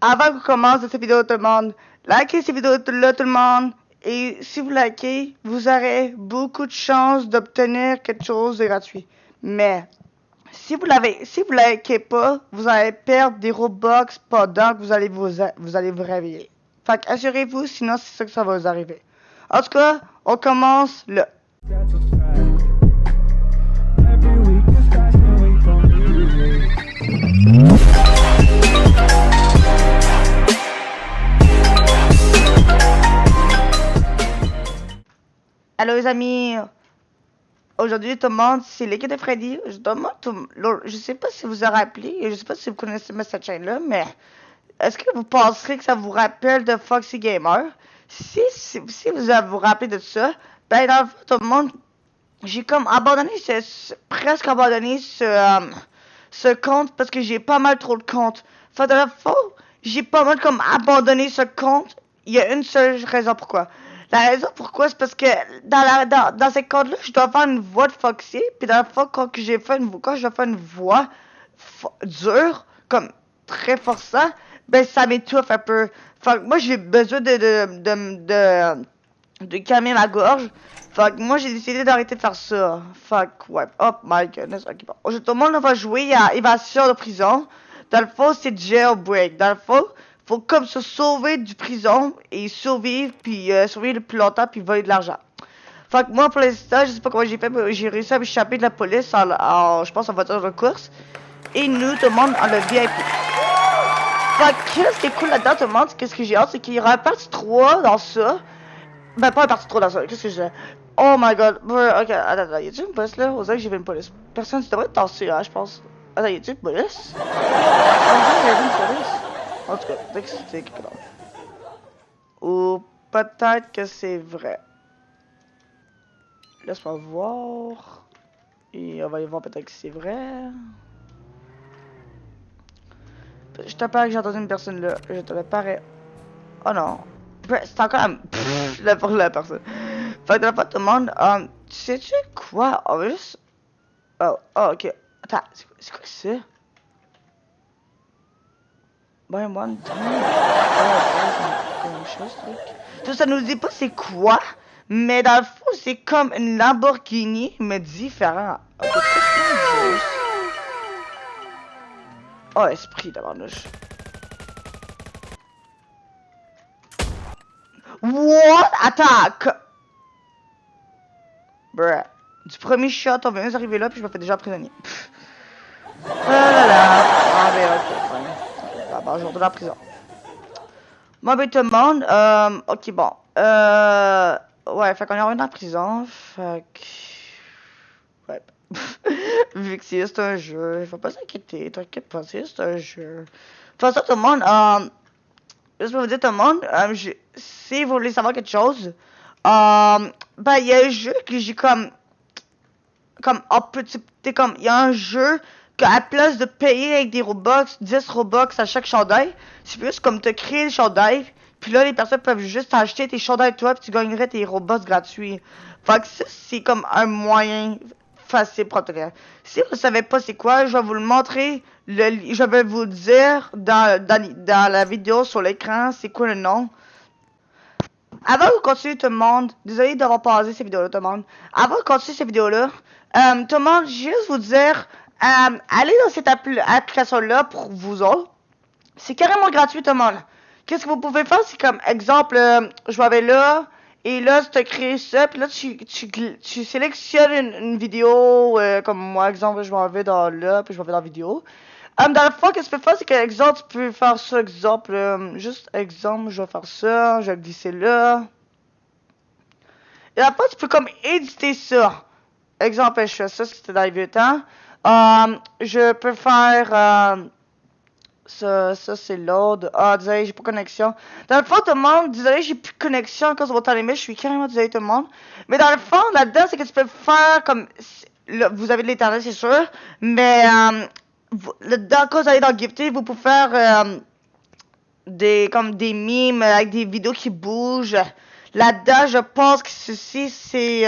avant qu'on commence cette vidéo, tout le monde, likez cette vidéo-là, tout le monde. Et si vous likez, vous aurez beaucoup de chances d'obtenir quelque chose de gratuit. Mais si vous likez pas, vous allez perdre des Robux pendant que vous allez vous réveiller. Fait que assurez-vous, sinon c'est ça que ça va vous arriver. En tout cas, on commence là. Allô les amis, aujourd'hui tout le monde, c'est l'équipe de Freddy. Je sais pas si vous avez rappelé, et je sais pas si vous connaissez cette chaîne-là, mais est-ce que vous penserez que ça vous rappelle de Foxy Gamer? Si vous vous rappelez de ça, ben dans le fond, tout le monde, j'ai comme abandonné, presque abandonné ce compte parce que j'ai pas mal trop de comptes. Fait dans le fond, j'ai pas mal comme abandonné ce compte. Il y a une seule raison pourquoi. La raison pourquoi, c'est parce que dans ces comptes-là, je dois faire une voix de Foxy. Puis dans le fond, quand je fais une voix dure, comme très forçant, ben ça m'étouffe un peu. Fait que moi, j'ai besoin de calmer ma gorge. Fait que moi, j'ai décidé d'arrêter de faire ça. Fait que, ouais. Oh my goodness. Ok, bon. Tout le monde va jouer à évasion de prison. Dans le fond, c'est jailbreak. Dans le fond, faut comme se sauver du prison et survivre, puis survivre le plus longtemps, puis voler de l'argent. Fait que moi, pour l'instant, je sais pas comment j'ai fait, mais j'ai réussi à m'échapper de la police je pense, en voiture de course. Et nous, tout le monde, en le VIP. Fait que, ce qui est cool là-dedans, tout le monde, qu'est-ce que j'ai hâte, c'est qu'il y aura un partie 3 dans ça. Ben, pas un partie 3 dans ça, qu'est-ce que j'ai? Oh my god, ok, attends, y'a-tu une police là? On dirait que j'ai vu une police. Personne, tu devrais être tassé là, je pense. Attends, y'a-tu une police? On dirait que j'ai vu une police. En tout cas, peut-être que c'était quelque chose. Ou peut-être que c'est vrai. Laisse-moi voir. Et on va aller voir peut-être que c'est vrai. Je te parie que j'ai entendu une personne là. Je te le parais. Oh non. C'est encore la personne. Fait que la fois tout le monde, tu sais-tu quoi? On va juste... Oh, ok. Attends, c'est quoi ça? Ben, one time. Tout ça nous dit pas c'est quoi, mais dans le fond, c'est comme une Lamborghini, mais différent. Ok, c'est juste... Oh, esprit d'abandonage. What? Attends! Bruh. Du premier shot, on vient d'arriver là, puis je me fais déjà prisonnier. Ah là là. Ah ben ok, ouais. D'abord, jour de la prison. Moi, ben tout le monde, ok, bon. Ouais, fait qu'on est revenu dans la prison, fait que... Ouais. Vu que c'est juste un jeu, faut pas s'inquiéter, t'inquiète pas, c'est juste un jeu. De toute façon, tout le monde, juste pour vous dire tout le monde, si vous voulez savoir quelque chose, ben il y a un jeu que j'ai comme il y a un jeu qu'à place de payer avec des Robux, 10 Robux à chaque chandail, c'est plus comme te créer le chandail, puis là les personnes peuvent juste acheter tes chandails toi, puis tu gagnerais tes Robux gratuits. Fait que ça, c'est comme un moyen facile pour obtenir. Si vous savez pas c'est quoi, je vais vous le montrer, je vais vous dire dans la vidéo sur l'écran, c'est quoi le nom. Avant de continuer tout le monde, désolé d'avoir pausé cette vidéo-là tout le monde. Avant de continuer cette vidéo-là, tout le monde, juste vous dire, allez dans cette application-là pour vous autres. C'est carrément gratuit tout le monde. Qu'est-ce que vous pouvez faire, c'est comme exemple, je vais là, et là tu te crées ça, puis là tu sélectionnes une vidéo, comme moi exemple, je m'en vais dans là, puis je m'en vais dans la vidéo. Dans le fond, qu'est-ce que tu peux faire, c'est que exemple, tu peux faire ça, exemple, juste exemple, je vais faire ça, je vais glisser là. Et après, tu peux comme éditer ça. Exemple, je fais ça, c'était dans les vieux temps. Je peux faire, ça c'est load. Ah, désolé, j'ai pas de connexion. Dans le fond, tout le monde, désolé, j'ai plus de connexion à cause de votre allumé, je suis carrément désolé tout le monde. Mais dans le fond, là-dedans, c'est que tu peux faire comme, là, vous avez de l'internet, c'est sûr, mais, là-dedans, quand vous allez dans Gifted, vous pouvez faire comme des mimes avec des vidéos qui bougent. Là-dedans, je pense que ceci, c'est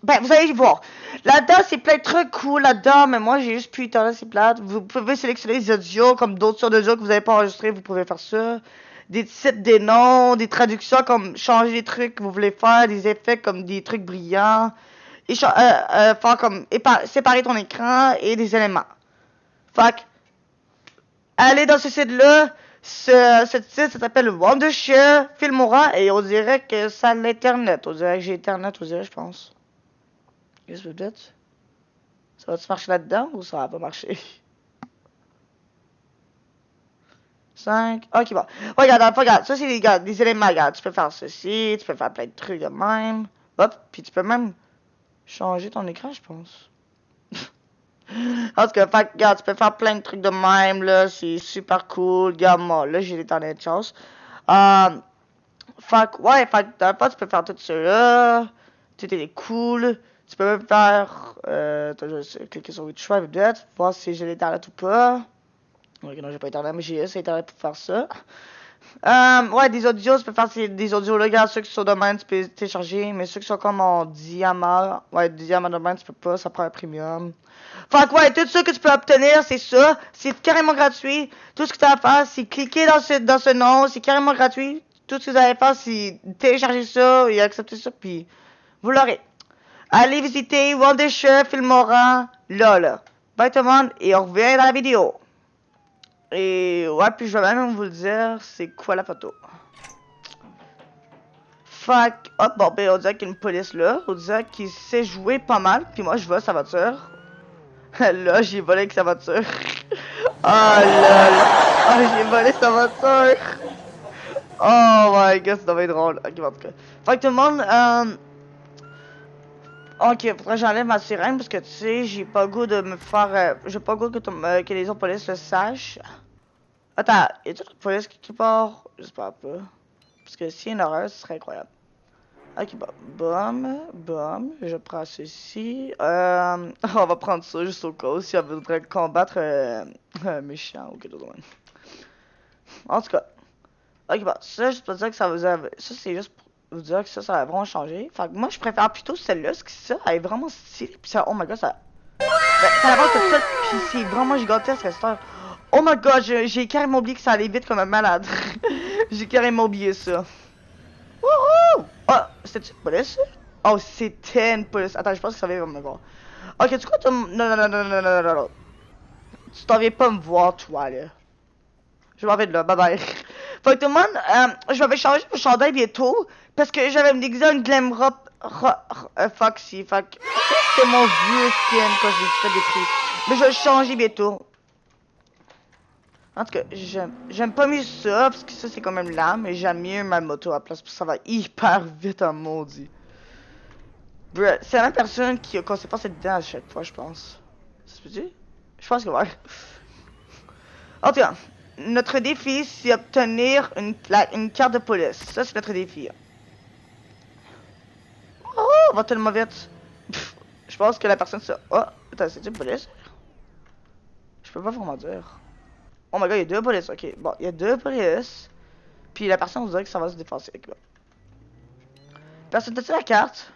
Ben, vous allez voir. Là-dedans, c'est plein de trucs cool là-dedans, mais moi, j'ai juste plus le temps, c'est plate. Vous pouvez sélectionner des audios, comme d'autres sortes d'audios que vous n'avez pas enregistrés, vous pouvez faire ça. Des titres, des noms, des traductions, comme changer des trucs que vous voulez faire, des effets comme des trucs brillants. Et faire comme séparer ton écran et des éléments. Fait que, allez dans ce site-là. Ce site, ça s'appelle Wondershare Filmora, et on dirait que ça a l'internet. On dirait que j'ai internet, on dirait, je pense. Qu'est-ce que vous dites? Ça va-tu marcher là-dedans ou ça va pas marcher? 5. Ok, bon. Regarde, ça c'est des éléments, regarde. Tu peux faire ceci, tu peux faire plein de trucs de même. Hop, puis tu peux même changer ton écran, je pense. En tout cas, regarde, tu peux faire plein de trucs de même, là. C'est super cool. Regarde, moi, là, j'ai des temps de chance. Dans le fond, tu peux faire tout ça là. Tout est cool. Tu peux même faire. T'as juste cliquer sur Which Drive peut-être. Voir si j'ai l'internet ou pas. Ok, non, j'ai pas internet, mais j'ai juste internet pour faire ça. Ouais, des audios, tu peux faire des audios là. Regarde, ceux qui sont domaine, tu peux télécharger. Mais ceux qui sont comme en diamant. Ouais, diamant domaine, tu peux pas, ça prend un premium. Fait que ouais, tout ce que tu peux obtenir, c'est ça. C'est carrément gratuit. Tout ce que tu as à faire, c'est cliquer dans ce nom. C'est carrément gratuit. Tout ce que vous allez faire, c'est télécharger ça et accepter ça, puis vous l'aurez. Allez visiter Wondershare Filmora, là. Bye tout le monde, et on revient dans la vidéo. Et ouais, puis je vais même vous le dire, c'est quoi la photo. Fait que, hop, bon, ben on dirait qu'il y a une police là. On dirait qu'il sait jouer pas mal, puis moi je vole sa voiture. Là, j'ai volé avec sa voiture. Ah là là. Ah, j'ai volé sa voiture. Oh my god, ça doit être drôle. Ok, en tout cas. Fait que tout le monde, ok, faudrait que j'enlève ma sirène parce que tu sais, j'ai pas le goût de me faire. J'ai pas le goût que les autres polices le sachent. Attends, y a-t-il une police qui part? J'espère pas. Parce que s'il y a une horreur, ce serait incroyable. Ok, bon, je prends ceci. On va prendre ça juste au cas où si on voudrait combattre un méchant ou quelque chose de même. En tout cas. Ok, bon, ça, juste pour dire que ça vous a... Ça, c'est juste pour vous dire que ça a vraiment changé. Fait que moi, je préfère plutôt celle-là, parce que ça, elle est vraiment stylée. Pis ça, oh my god, ça... Ben, ça avance tout ça, pis c'est vraiment gigantesque, cette histoire. Oh my god, j'ai carrément oublié que ça allait vite comme un malade. J'ai carrément oublié ça. Wouhou! Oh, c'était une police? Oh, c'était une police. Attends, je pense que ça va me voir. Ok, tu crois que non. Tu t'en viens pas me voir, toi, là. Je m'en vais de là, bye bye. Fait que tout le monde, je vais changer mon chandail bientôt. Parce que j'avais me déguiser en Glam Foxy. Fait que c'est mon vieux skin quand j'ai fait des trucs. Mais je vais le changer bientôt. En tout cas, j'aime pas mieux ça, parce que ça c'est quand même lent, mais j'aime mieux ma moto à la place, parce que ça va hyper vite en maudit. Bruh, c'est la même personne qu'on s'est passé dedans à chaque fois, je pense. Ça se peut-tu? Je pense que ouais. En tout cas, notre défi, c'est obtenir une carte de police. Ça, c'est notre défi. Oh, on va tellement vite. Pff, je pense que la personne se... Oh, attends, c'est une police? Je peux pas vraiment dire. Oh my god, il y a deux polices, ok. Bon, il y a deux polices. Puis la personne, on dirait que ça va se défoncer. Okay, personne, t'as-tu la carte?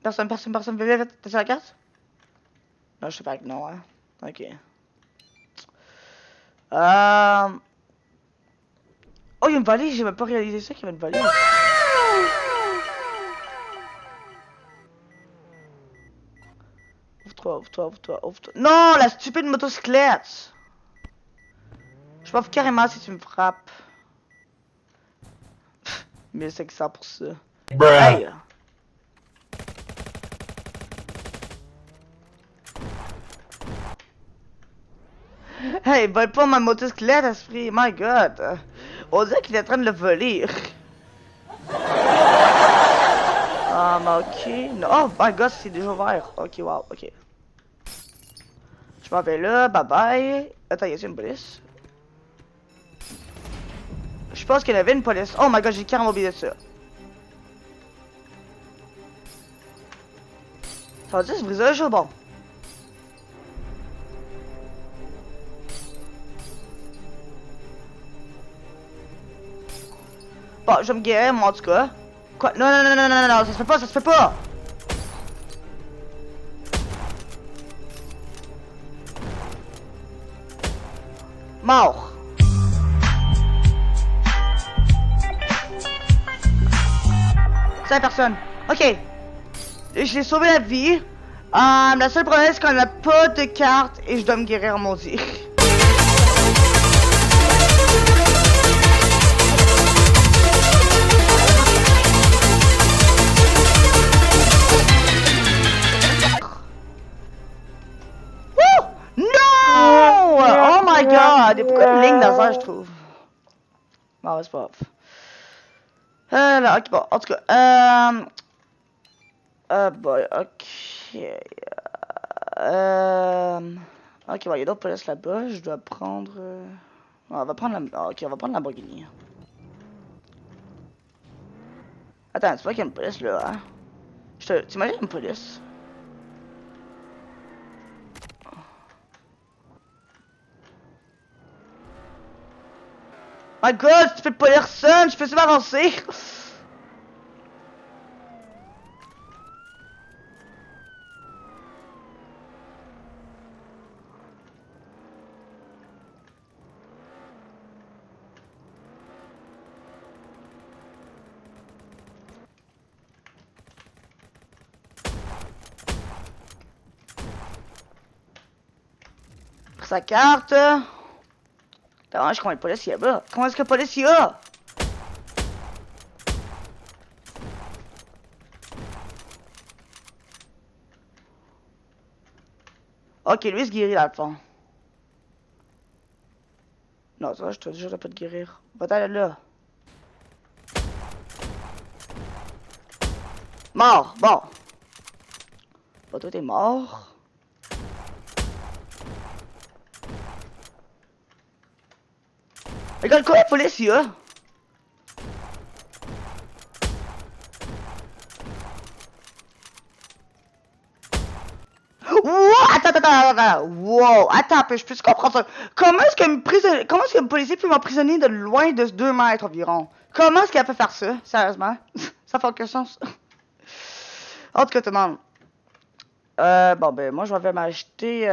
Personne, vite, t'as-tu la carte? Non, je sais pas que non, hein. Ok. Oh, il y a une volée, j'ai même pas réalisé ça qu'il y avait une volée. Ouvre-toi. Non, la stupide motocyclette! Je m'en fous carrément si tu me frappes. 1500 pour ça. Hey! Hey, vole pas ma motocyclette, esprit. My god. On dirait qu'il est en train de le voler. Ok. No. Oh my god, c'est déjà ouvert. Ok, wow, ok. Je m'en vais là, bye bye. Attends, y a-t-il une police? Je pense qu'il y avait une police. Oh my god, j'ai carrément oublié de ça. Ça va dire se briser le jeu, bon. Bon, je vais me guérir, moi, en tout cas. Quoi? Non, non, non, non, non, non, non, ça se fait pas, ça se fait pas! Mort! C'est personne. Ok. Je l'ai sauvé la vie. La seule problème, c'est qu'on n'a pas de carte et je dois me guérir, maudit. Wouh! Non! Oh my god! Pourquoi une ligne laser, je trouve? Bon, c'est pas grave. Là, ok, bon, en tout cas, boy, ok. Ok, bon, il y a d'autres polices là-bas. Je dois prendre. On va prendre la. Ok, on va prendre la Lamborghini. Attends, c'est pas qu'il y a une police là, hein? T'imagines une police? My god, tu fais pas personne, je peux m'avancer. Pour sa carte. Attends, je combien de police il y a là? Comment est-ce que police il y a? Ok, lui il se guérit dans le fond. Non, ça, je te dis, je vais pas te guérir. Va t'aller là. Mort, bon. Bon, toi t'es mort. Regarde quoi, la police il y a? Wow, attends. Wow, attends, je peux comprendre ça. Comment est-ce que le policier peut m'emprisonner de loin de 2 mètres environ? Comment est-ce qu'elle peut faire ça? Sérieusement? Ça fait aucun sens. En tout cas, tout le monde. Bon, ben, moi, je vais m'acheter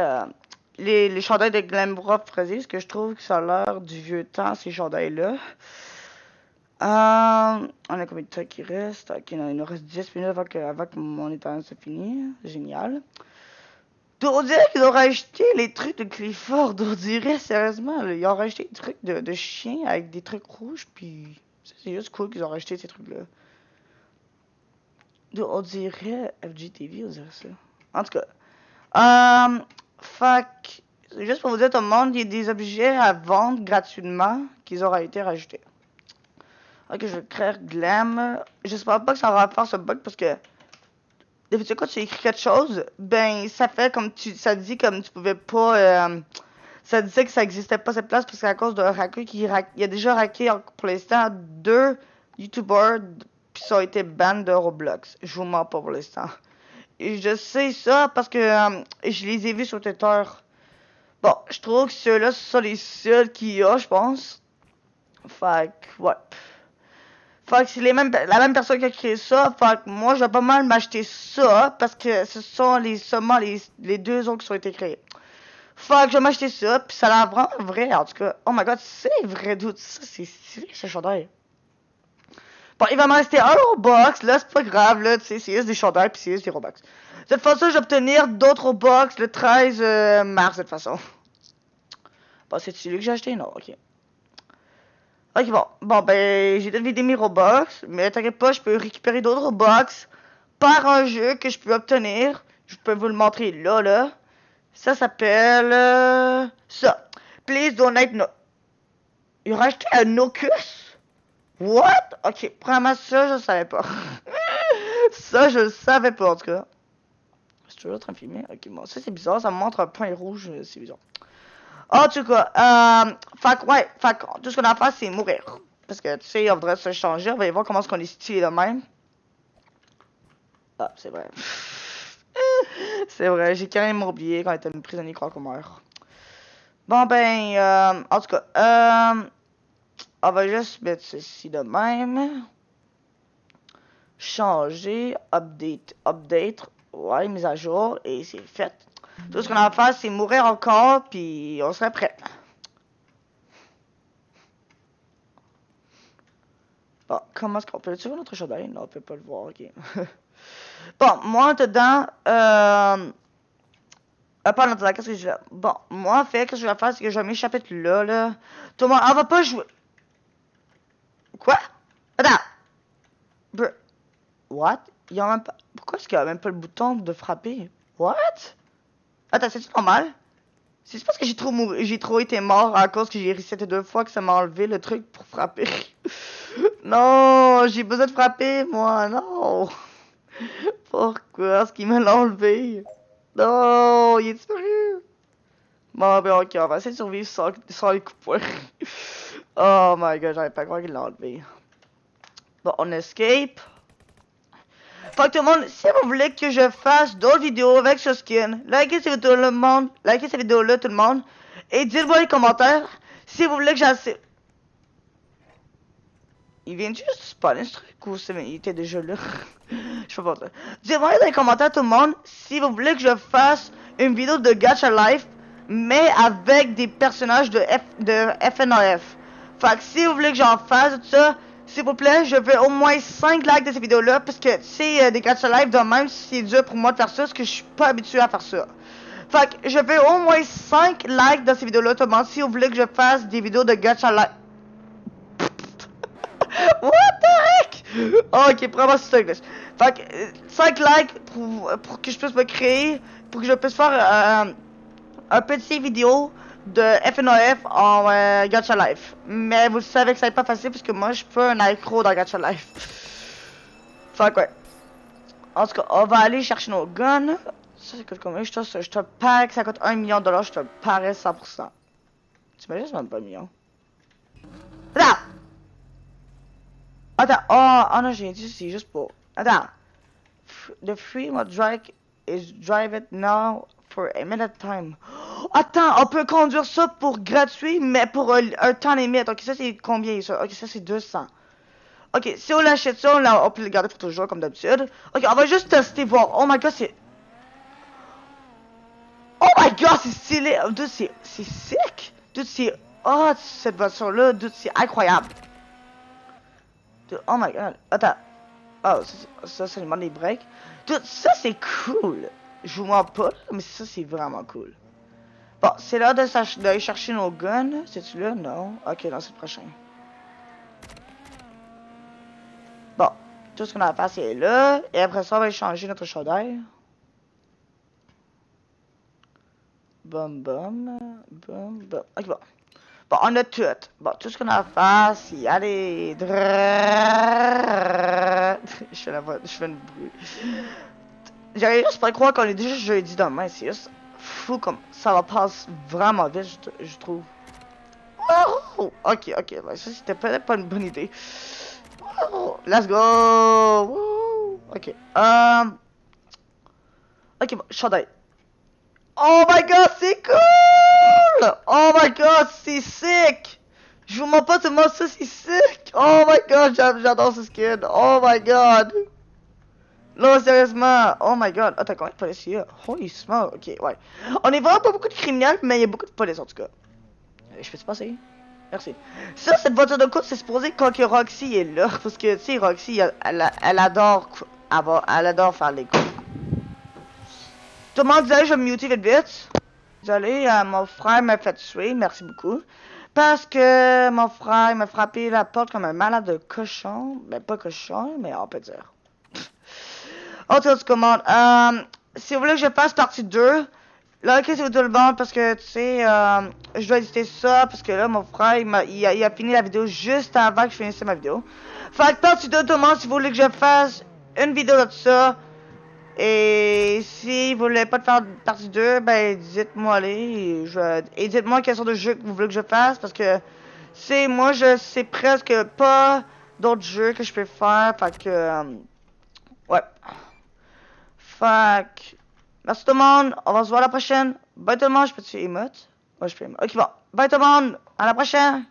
les chandails de Glamrock Freddy, parce que je trouve que ça a l'air du vieux temps, ces chandails-là. On a combien de temps qui reste? Ok, non, il nous reste 10 minutes avant que mon éternel se finisse. Génial. On dirait qu'ils ont rajouté les trucs de Clifford. On dirait, sérieusement, là, ils ont rajouté des trucs de chiens avec des trucs rouges, puis c'est juste cool qu'ils ont rajouté ces trucs-là. On dirait FGTV, on dirait ça. En tout cas. Fait juste pour vous dire, tout le monde, il y a des objets à vendre gratuitement qui auraient été rajoutés. Ok, je vais créer Glam. J'espère pas que ça va faire ce bug parce que d'habitude quand tu écris quelque chose, ben ça fait comme ça dit comme tu pouvais pas. Ça disait que ça existait pas cette place parce qu'à cause d'un hacker il a déjà hacké pour l'instant 2 YouTubers puis ça a été ban de Roblox. Je vous mens pas pour l'instant. Et je sais ça parce que je les ai vus sur Twitter. Bon, je trouve que ceux-là sont les seuls qu'il y a, je pense. Fait que, ouais. Fait que c'est la même personne qui a créé ça. Fait que moi, je vais pas mal m'acheter ça parce que ce sont seulement les 2 autres qui ont été créés. Fait que je vais m'acheter ça, puis ça a l'air vraiment vrai, en tout cas. Oh my god, c'est vrai, dude. Ça, c'est stylé, ce chandail. Bon, il va m'en rester un Robux, là, c'est pas grave, là, tu sais, c'est juste des chandails, puis c'est juste des Robux. De toute façon, je vais obtenir d'autres Robux le 13 mars, de toute façon. Bon, c'est celui que j'ai acheté? Non, ok. Ok, bon. Bon, ben, j'ai vidé mes Robux, mais t'inquiète pas, je peux récupérer d'autres Robux par un jeu que je peux obtenir. Je peux vous le montrer là, là. Ça s'appelle... ça. Please donate no... Il a rajouté un Ocus? What? Ok, premièrement, ça, je savais pas. Ça, je le savais pas, en tout cas. C'est toujours en train de filmer? Ok, bon, ça, c'est bizarre. Ça me montre un point rouge. C'est bizarre. En tout cas, fait que tout ce qu'on a à faire, c'est mourir. Parce que, tu sais, on voudrait se changer. On va y voir comment est-ce qu'on est stylé de même. Ah, c'est vrai. C'est vrai, j'ai quand même oublié quand on était prisonnier croire qu'on meurt. Bon, ben, en tout cas, on va juste mettre ceci de même. Changer, update, ouais, mise à jour, et c'est fait. Tout ce qu'on a à faire, c'est mourir encore, puis on serait prêt. Bon, comment est-ce qu'on peut... Tu vois notre chandail? Non, on peut pas le voir, ok. Bon, moi, dedans, pas dans qu'est-ce que je vais... Bon, moi, en fait, qu'est-ce que je vais faire, c'est que je vais m'échapper de là. Tout le monde, on va pas jouer... Quoi? Attends! Bro. What? Il y a même pas... Pourquoi est-ce qu'il y a même pas le bouton de frapper? What? Attends, c'est-tu normal? C'est parce que j'ai trop été mort à cause que j'ai reseté 2 fois que ça m'a enlevé le truc pour frapper. Non, j'ai besoin de frapper, moi, non. Pourquoi est-ce qu'il me l'a enlevé? Non, il est disparu. Bon, ben ok, on va essayer de survivre sans les coups de poing. Oh my god, j'avais pas cru qu'il l'a enlevé. Bon, on escape. Fait que tout le monde, si vous voulez que je fasse d'autres vidéos avec ce skin, likez cette vidéo le monde, likez cette vidéo là tout le monde, et dites-moi dans les commentaires si vous voulez que j'en sais. Il vient juste spawner ce truc ou il était déjà là. Je sais pas. Dites-moi dans les commentaires tout le monde si vous voulez que je fasse une vidéo de Gacha Life, mais avec des personnages de FNAF. Fait que si vous voulez que j'en fasse tout ça, s'il vous plaît, je veux au moins 5 likes de cette vidéo-là, parce que, tu sais, des Gacha Live, de même, c'est dur pour moi de faire ça, parce que je suis pas habitué à faire ça. Fait que, je veux au moins 5 likes dans ces vidéos-là, tout le monde, si vous voulez que je fasse des vidéos de Gacha Live. What the heck? Oh, ok, vraiment, c'est ça, English. Fait que, 5 likes pour que je puisse me créer, pour que je puisse faire un petit vidéo de FNOF en Gacha Life. Mais vous savez que ça n'est pas facile parce que moi je suis pas un accro dans Gacha Life. Fait que ouais. En tout cas, on va aller chercher nos guns. Ça coûte combien? Je te parie que ça coûte 1 million de dollars, je te parie 100%. T'imagines, c'est même pas 1 million. Attends! Oh non, j'ai dit c'est juste pour... Attends. The free mod drive is drive it now for a minute time. Attends, on peut conduire ça pour gratuit, mais pour un temps limite. Ok, ça c'est combien ça? Ok, ça c'est 200. Ok, si on l'achète ça, on peut le garder pour toujours comme d'habitude. Ok, on va juste tester, voir. Oh my god, c'est... Oh my god, c'est stylé. Dude, c'est sick. Dude, c'est... Oh, cette voiture-là, dude, c'est incroyable. Dude, oh my god. Attends. Oh, ça demande des breaks. Dude, ça c'est cool. Je vous mens pas, mais ça c'est vraiment cool. Bon, c'est l'heure d'aller chercher nos guns. C'est-tu là? Non. Ok, non, c'est le prochain. Bon, tout ce qu'on a à faire, c'est là. Et après ça, on va échanger notre chandail. Bum, bum, bum, bum. Ok, bon. Bon, on a tout. Bon, tout ce qu'on a à faire, c'est y aller. Je fais une bruit. J'arrive juste pas à croire qu'on est déjà jeudi demain. C'est juste fou comme ça va passer vraiment vite, je trouve. Oh, ok, ouais, ça c'était peut-être pas une bonne idée. Oh, let's go! Woo. Ok, ok, bon, chandail. Oh my god, c'est cool! Oh my god, c'est sick! Je vous mens pas tout le monde, ça c'est sick! Oh my god, j'adore ce skin! Oh my god! Non, sérieusement! Oh my god! Attends, combien de police il y a? Holy smoke! Ok, ouais. On est vraiment pas beaucoup de criminels, mais il y a beaucoup de police en tout cas. Je peux te passer? Merci. Ça, cette voiture de course, c'est supposé quand que Roxy est là. Parce que, tu sais, Roxy, elle adore elle adore faire les coups. Tout le monde disait, je vais me muter vite vite. Désolé, mon frère m'a fait tuer, merci beaucoup. Parce que mon frère m'a frappé la porte comme un malade de cochon. Ben, pas cochon, mais on peut dire. Autre commande. Si vous voulez que je fasse partie 2, likez sur tout le monde parce que, tu sais, je dois éditer ça parce que là, mon frère, il a fini la vidéo juste avant que je finisse ma vidéo. Fait que partie 2, tout le monde, si vous voulez que je fasse une vidéo de ça. Et si vous voulez pas faire partie 2, ben dites-moi allez. Et dites-moi quelle sorte de jeu que vous voulez que je fasse. Parce que c'est moi je sais presque pas d'autres jeux que je peux faire. Fait que ouais. Fait que merci tout le monde. On va se voir la prochaine. Bye tout le monde. Je peux tuer emote? Ouais, je peux emote. Ok bon. Bye tout le monde. À la prochaine.